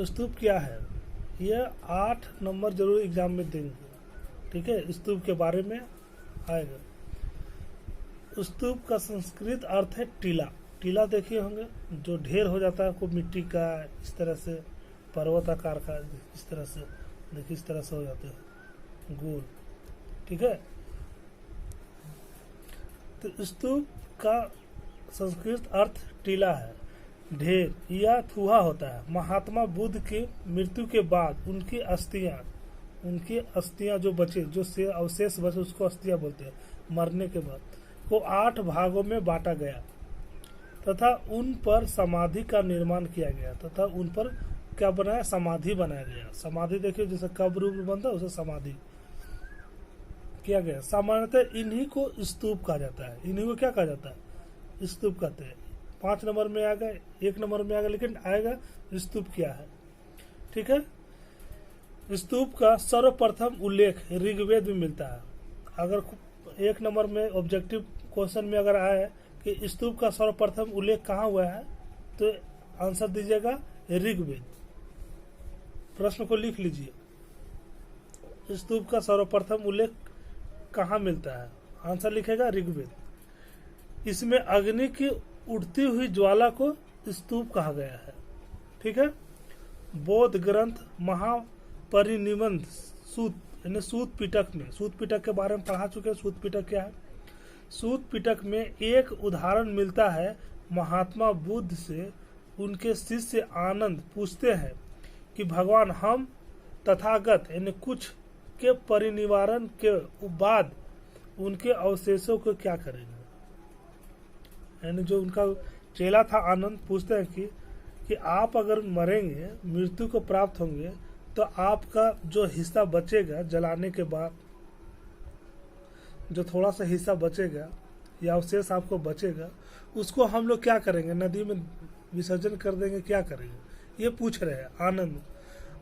स्तूप क्या है, ये 8 नंबर जरूर एग्जाम में देंगे, ठीक है। स्तूप के बारे में आएगा। स्तूप का संस्कृत अर्थ है टीला। टीला देखे होंगे, जो ढेर हो जाता है को मिट्टी का, इस तरह से पर्वत आकार का, इस तरह से देखिए, इस तरह से हो जाते हैं गोल, ठीक है। तो स्तूप का संस्कृत अर्थ टीला है, ढेर या थूहा होता है। महात्मा बुद्ध की मृत्यु के बाद उनकी अस्थियां जो बचे, जो से अवशेष बचे, उसको अस्थियां बोलते हैं। मरने के बाद को 8 भागों में बांटा गया तथा उन पर समाधि का निर्माण किया गया, तथा उन पर क्या बनाया, समाधि बनाया गया। समाधि देखिए, जैसे कब्र बनता है उसे समाधि किया गया। सामान्यतः इन्हीं को स्तूप कहा जाता है। इन्हीं को क्या कहा जाता है, स्तूप कहते हैं। 5 नंबर में आएगा, 1 नंबर में आएगा, लेकिन आएगा स्तूप क्या है, ठीक है। स्तूप का सर्वप्रथम उल्लेख ऋग्वेद में मिलता है। अगर 1 नंबर में ऑब्जेक्टिव क्वेश्चन में अगर आए कि स्तूप का सर्वप्रथम उल्लेख कहाँ हुआ है, तो आंसर दीजिएगा ऋग्वेद। प्रश्न को लिख लीजिए, स्तूप का सर्वप्रथम उल्लेख कहाँ मिलता है, आंसर लिखेगा ऋग्वेद। इसमें अग्नि की उठती हुई ज्वाला को स्तूप कहा गया है, ठीक है। बौद्ध ग्रंथ महापरिनिबंध सूत यानी सूत पिटक में, सूत पिटक के बारे में पढ़ा चुके हैं। सूत पिटक क्या है, सूत पिटक में एक उदाहरण मिलता है। महात्मा बुद्ध से उनके शिष्य आनंद पूछते हैं कि भगवान, हम तथागत यानी कुछ के परिनिवारण के बाद उनके अवशेषों को क्या करेंगे। यानी जो उनका चेला था आनंद, पूछते हैं कि आप अगर मरेंगे, मृत्यु को प्राप्त होंगे, तो आपका जो हिस्सा बचेगा जलाने के बाद, जो थोड़ा सा हिस्सा बचेगा या अवशेष आपको बचेगा, उसको हम लोग क्या करेंगे, नदी में विसर्जन कर देंगे, क्या करेंगे, ये पूछ रहे हैं आनंद।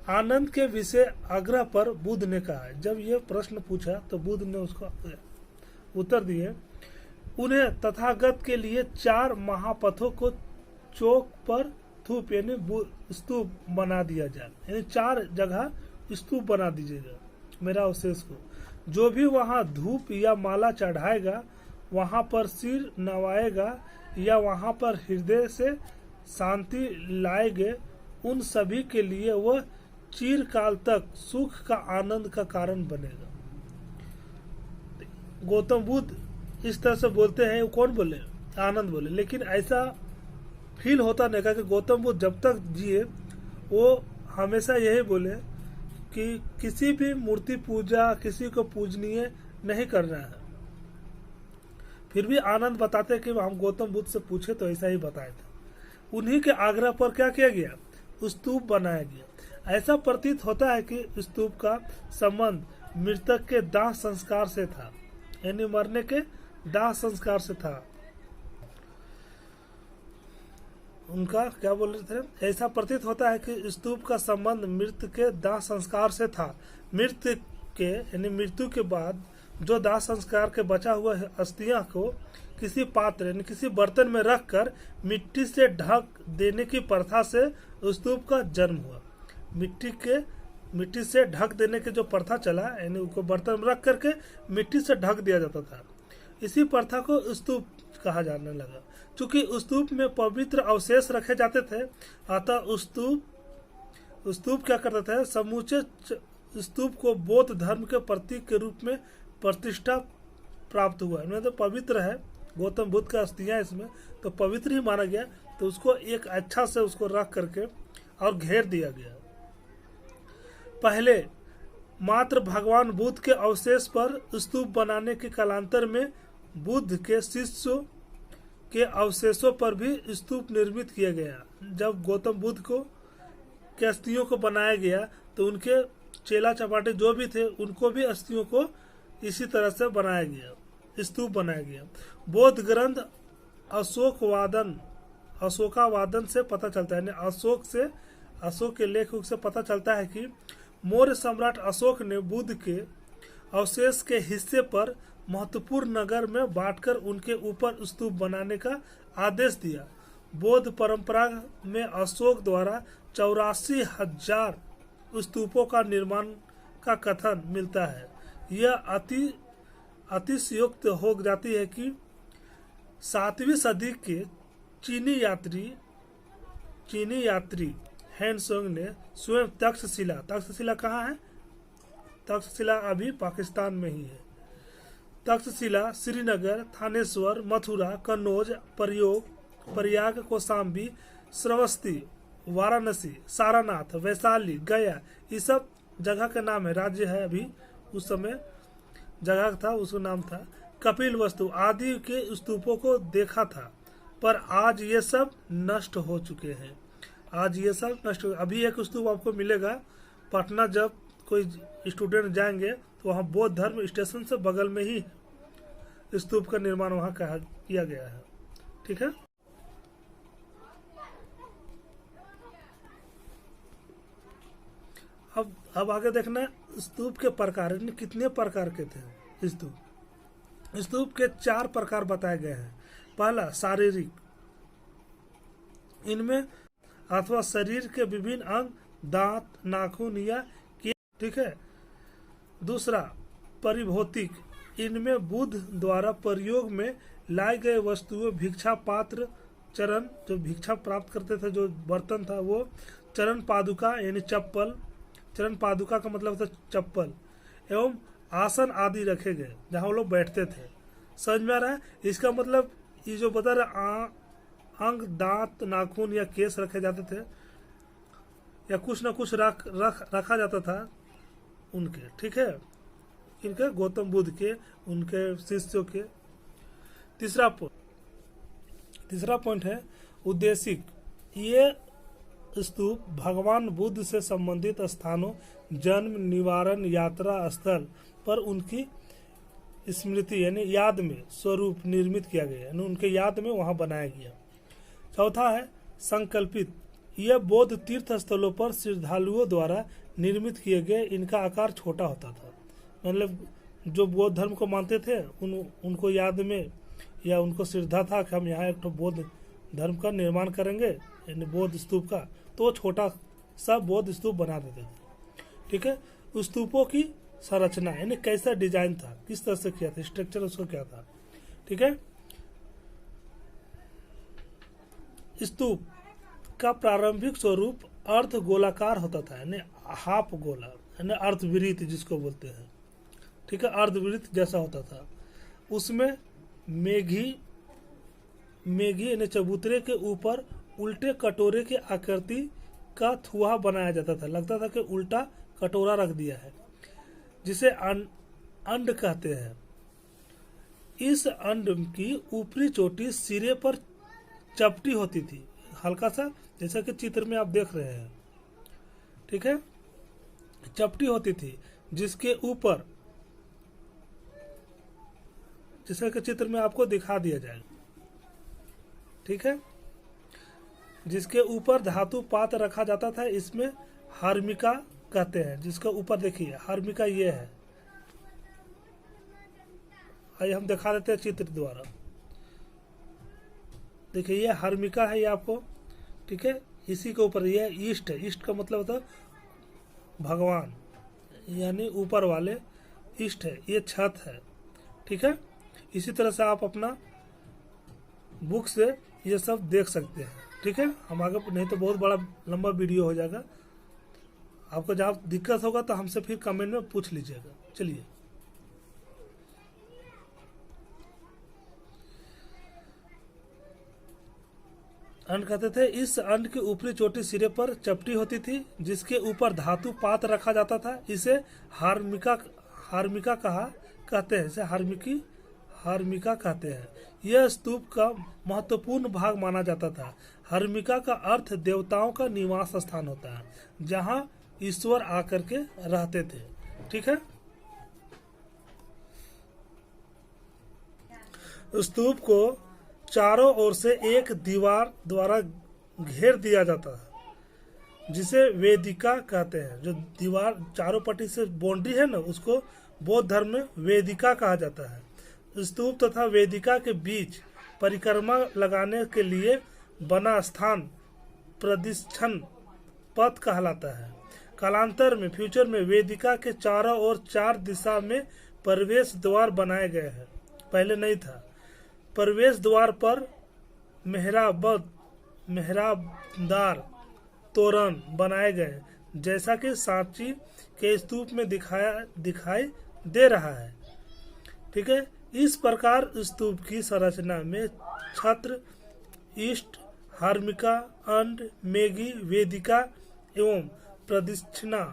आनंद के विषय आग्रह पर बुद्ध ने कहा है। जब ये प्रश्न पूछा तो बुद्ध ने उसको उत्तर दिए, उन्हें तथागत के लिए 4 महापथों को चौक पर थूप यानी स्तूप बना दिया जाए, यानी 4 जगह स्तूप बना दीजिएगा मेरा अवशेष को। जो भी वहां धूप या माला चढ़ाएगा, वहां पर सिर नवाएगा या वहां पर हृदय से शांति लाएंगे, उन सभी के लिए वह चिरकाल तक सुख का आनंद का कारण बनेगा। गौतम बुद्ध इस तरह से बोलते हैं। कौन बोले, आनंद बोले। लेकिन ऐसा फील होता नहीं कि गौतम बुद्ध जब तक जिए वो हमेशा यही बोले कि किसी भी मूर्ति पूजा, किसी को पूजनीय नहीं करना है। फिर भी आनंद बताते कि हम गौतम बुद्ध से पूछे तो ऐसा ही बताए थे। उन्हीं के आग्रह पर क्या किया गया, स्तूप बनाया गया। ऐसा प्रतीत होता है कि स्तूप का संबंध मृतक के दाह संस्कार से था, यानी मरने के दाह संस्कार से था। उनका क्या बोल रहे थे, ऐसा प्रतीत होता है कि स्तूप का संबंध मृत के दाह संस्कार से था। मृत्यु के यानी मृत्यु के बाद जो दाह संस्कार के बचा हुआ अस्थियां को किसी पात्र यानी किसी बर्तन में रखकर मिट्टी से ढक देने की प्रथा से स्तूप का जन्म हुआ। मिट्टी से ढक देने की जो प्रथा चला, यानी उसको बर्तन में रख करके मिट्टी से ढक दिया जाता था, इसी प्रथा को स्तूप कहा जाने लगा। चूंकि स्तूप में पवित्र अवशेष रखे जाते थे, अतः स्तूप क्या करते थे, समूचे स्तूप को बौद्ध धर्म के प्रतीक के रूप में प्रतिष्ठा प्राप्त हुआ। तो पवित्र है, गौतम बुद्ध का अस्थियां इसमें तो पवित्र ही माना गया, तो उसको एक अच्छा से उसको रख करके और घेर दिया गया। पहले मात्र भगवान बुद्ध के अवशेष पर स्तूप बनाने के कालांतर में बुद्ध के शिष्यों के अवशेषों पर भी स्तूप निर्मित किया गया। जब गौतम बुद्ध को के अस्थियों को बनाया गया तो उनके चेला चपाटे जो भी थे उनको भी अस्थियों को इसी तरह से बनाया गया, स्तूप बनाया गया। बौद्ध ग्रंथ अशोकावादन से पता चलता है, अशोक के लेख से पता चलता है कि मौर्य सम्राट अशोक ने बुद्ध के अवशेष के हिस्से पर महत्वपूर्ण नगर में बांटकर उनके ऊपर स्तूप बनाने का आदेश दिया। बौद्ध परंपरा में अशोक द्वारा 84,000 स्तूपों का निर्माण का कथन मिलता है। यह अतिशयोक्त हो जाती है कि 7वीं सदी के चीनी यात्री हैंसोंग ने स्वयं तक्षशिला कहाँ है? तक्षशिला अभी पाकिस्तान में ही है। तक्षशिला श्रीनगर, थानेश्वर, मथुरा, कन्नौज, प्रयाग, कौशाम्बी, श्रावस्ती, वाराणसी, सारनाथ, वैशाली, गया, ये सब जगह का नाम है। राज्य है अभी, उस समय जगह था, उसका नाम था। कपिल वस्तु आदि के स्तूपों को देखा था, पर आज ये सब नष्ट हो चुके हैं। अभी एक स्तूप आपको मिलेगा पटना, जब कोई स्टूडेंट जाएंगे तो वहाँ बौद्ध धर्म स्टेशन से बगल में ही स्तूप का निर्माण वहाँ किया गया है। ठीक है, अब आगे देखना स्तूप के प्रकार, कितने प्रकार के थे स्तूप के 4 प्रकार बताए गए हैं। पहला शारीरिक, इनमें अथवा शरीर के विभिन्न अंग, दांत, नाखून या ठीक है। दूसरा परिभौतिक, इनमें बुद्ध द्वारा प्रयोग में लाई गए वस्तुएं, भिक्षा पात्र, चरण, जो भिक्षा प्राप्त करते थे जो बर्तन था वो, चरण पादुका यानी चप्पल, चरण पादुका का मतलब था चप्पल, एवं आसन आदि रखे गए जहाँ वो लोग बैठते थे। समझ में आ रहा है? इसका मतलब ये जो बता रहा अंग, दांत, नाखून या केस रखे जाते थे या कुछ न कुछ रखा जाता था उनके। ठीक है, इनके गौतम बुद्ध के, उनके शिष्यों के। तीसरा पॉइंट है उद्देशिक। ये स्तूप भगवान बुद्ध से संबंधित स्थानों, जन्म, निवारण, यात्रा स्थल पर उनकी स्मृति यानी याद में स्वरूप निर्मित किया गया, यानी उनके याद में वहां बनाया गया। चौथा है संकल्पित। यह बौद्ध तीर्थ स्थलों पर श्रद्धालुओं द्वारा निर्मित किए गए, इनका आकार छोटा होता था। मतलब जो बौद्ध धर्म को मानते थे उनको याद में या उनको श्रद्धा था कि हम यहाँ एक तो बौद्ध धर्म का निर्माण करेंगे, यानी बौद्ध स्तूप का, तो छोटा सा बौद्ध स्तूप बना देते थे। ठीक है, उस स्तूपों की संरचना यानी कैसा डिजाइन था, किस तरह से किया था, स्ट्रक्चर उसको क्या था। ठीक है, स्तूप का प्रारंभिक स्वरूप अर्ध गोलाकार होता था, यानी हाफ गोला, यानी अर्धवृत्त जिसको बोलते हैं। ठीक है, अर्धवृत्त जैसा होता था। उसमें मेघी यानी चबूतरे के ऊपर उल्टे कटोरे की आकृति का थुआ बनाया जाता था। लगता था कि उल्टा कटोरा रख दिया है, जिसे अंड कहते हैं। इस अंड की ऊपरी चोटी सिरे पर चपटी होती थी, हल्का सा, जैसा कि चित्र में आप देख रहे हैं। ठीक है, चपटी होती थी, जिसके ऊपर, जैसा कि चित्र में आपको दिखा दिया जाएगा। ठीक है, जिसके ऊपर धातु पात्र रखा जाता था, इसमें हर्मिका कहते हैं। जिसके ऊपर देखिए हर्मिका ये है, आइए हम दिखा देते हैं चित्र द्वारा। देखिए ये हर्मिका है, ये आपको, ठीक है, इसी के ऊपर ये ईस्ट है। ईस्ट का मतलब होता है भगवान, यानी ऊपर वाले ईस्ट है, ये छत है। ठीक है, इसी तरह से आप अपना बुक से ये सब देख सकते हैं। ठीक है, हम आगे, नहीं तो बहुत बड़ा लंबा वीडियो हो जाएगा। आपको जहाँ दिक्कत होगा तो हमसे फिर कमेंट में पूछ लीजिएगा। चलिए, अंड कहते थे। इस अंड की ऊपरी चोटी सिरे पर चपटी होती थी, जिसके ऊपर धातु पात्र रखा जाता था। इसे हार्मिका कहते हैं। इसे हार्मिका कहते हैं। यह स्तूप का महत्वपूर्ण भाग माना जाता था। हार्मिका का अर्थ देवताओं का निवास स्थान होता है, जहां ईश्वर आकर के रहते थे। ठीक है, स्तूप को चारों ओर से एक दीवार द्वारा घेर दिया जाता है, जिसे वेदिका कहते हैं। जो दीवार चारों पट्टी से बाउंड्री है ना, उसको बौद्ध धर्म में वेदिका कहा जाता है। स्तूप तथा वेदिका के बीच परिक्रमा लगाने के लिए बना स्थान प्रदिक्षण पथ कहलाता है। कालांतर में फ्यूचर में वेदिका के चारों ओर 4 दिशा में प्रवेश द्वार बनाए गए हैं, पहले नहीं था। प्रवेश द्वार पर मेहराबदार तोरण बनाए गए, जैसा कि सांची के स्तूप में दिखाई दे रहा है। ठीक है, इस प्रकार स्तूप की संरचना में छत्र, इष्ट, हार्मिका, अंड, मेघी, वेदिका एवं प्रदक्षिणा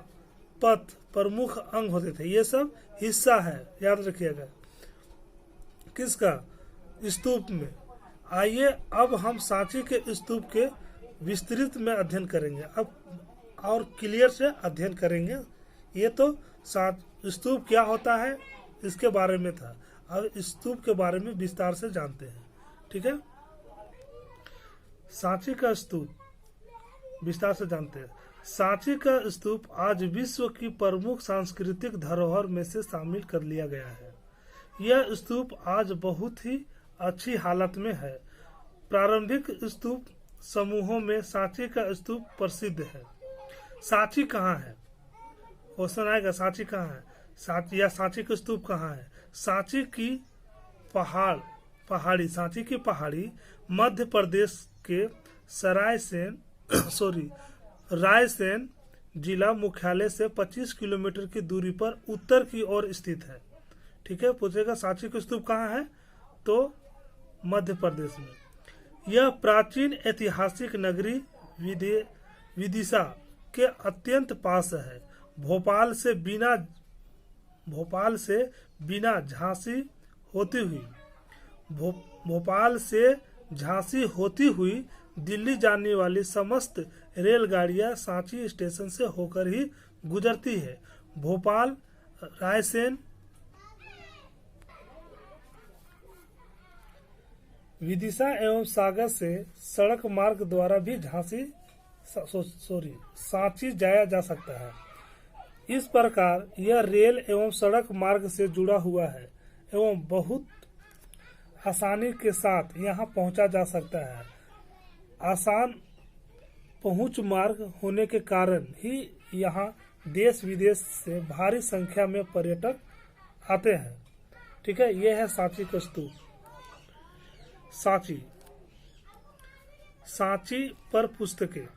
पथ प्रमुख अंग होते थे। ये सब हिस्सा है, याद रखिएगा, किसका? स्तूप में। आइए अब हम सांची के स्तूप के विस्तृत में अध्ययन करेंगे, अब और क्लियर से अध्ययन करेंगे। ये तो स्तूप क्या होता है इसके बारे में था, अब स्तूप के बारे में विस्तार से जानते हैं। ठीक है, सांची का स्तूप विस्तार से जानते हैं। सांची का स्तूप आज विश्व की प्रमुख सांस्कृतिक धरोहर में से शामिल कर लिया गया है। यह स्तूप आज बहुत ही अच्छी हालत में है। प्रारंभिक स्तूप समूहों में सांची का स्तूप प्रसिद्ध है। सांची कहाँ है? क्वेश्चन आएगा, सांची कहाँ है? सांची का स्तूप कहाँ है? सांची की सांची की पहाड़ी मध्य प्रदेश के रायसेन जिला मुख्यालय से 25 किलोमीटर की दूरी पर उत्तर की ओर स्थित है। ठीक है, पूछेगा सांची का स्तूप कहाँ है, तो मध्य प्रदेश में। यह प्राचीन ऐतिहासिक नगरी विदिशा के अत्यंत पास है। भोपाल से झांसी होती हुई दिल्ली जाने वाली समस्त रेलगाड़ियां सांची स्टेशन से होकर ही गुजरती है। भोपाल, रायसेन, विदिशा एवं सागर से सड़क मार्ग द्वारा भी सांची जाया जा सकता है। इस प्रकार यह रेल एवं सड़क मार्ग से जुड़ा हुआ है एवं बहुत आसानी के साथ यहाँ पहुँचा जा सकता है। आसान पहुँच मार्ग होने के कारण ही यहाँ देश विदेश से भारी संख्या में पर्यटक आते हैं। ठीक है, यह है सांची का स्तूप। सांची पर पुस्तकें।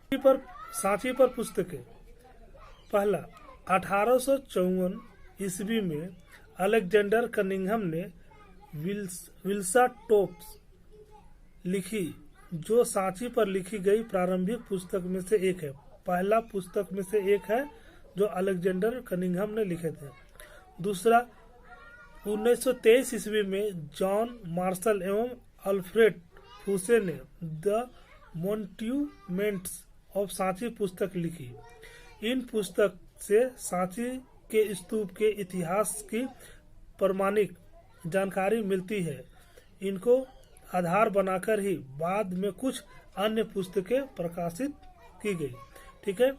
पहला, 1854 ईस्वी में अलेक्जेंडर कनिंघम ने विल्सा टॉप्स लिखी, जो सांची पर लिखी गई प्रारंभिक पुस्तक में से एक है। पहला पुस्तक में से एक है जो अलेक्जेंडर कनिंघम ने लिखे थे। दूसरा, 1923 ईस्वी में जॉन मार्शल एवं अल्फ्रेड फूसे ने द मॉन्यूमेंट्स ऑफ सांची पुस्तक लिखी। इन पुस्तक से सांची के स्तूप के इतिहास की प्रामाणिक जानकारी मिलती है। इनको आधार बनाकर ही बाद में कुछ अन्य पुस्तकें प्रकाशित की गई। ठीक है,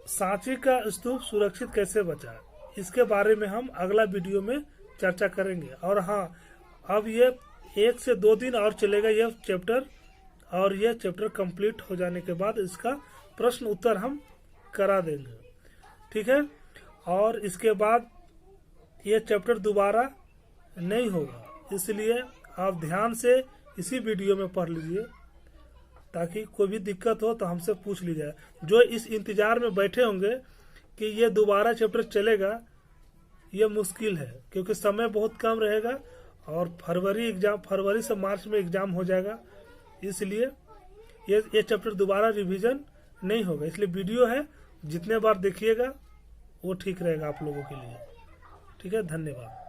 सांची का स्तूप सुरक्षित कैसे बचा, इसके बारे में हम अगला वीडियो में चर्चा करेंगे। और हाँ, अब ये 1 से 2 दिन और चलेगा यह चैप्टर, और यह चैप्टर कंप्लीट हो जाने के बाद इसका प्रश्न उत्तर हम करा देंगे। ठीक है, और इसके बाद ये चैप्टर दोबारा नहीं होगा, इसलिए आप ध्यान से इसी वीडियो में पढ़ लीजिए, ताकि कोई भी दिक्कत हो तो हमसे पूछ ली जाए। जो इस इंतजार में बैठे होंगे कि ये दोबारा चैप्टर चलेगा, ये मुश्किल है, क्योंकि समय बहुत कम रहेगा और फरवरी से मार्च में एग्जाम हो जाएगा, इसलिए ये चैप्टर दोबारा रिवीजन नहीं होगा। इसलिए वीडियो है, जितने बार देखिएगा वो ठीक रहेगा आप लोगों के लिए। ठीक है, धन्यवाद।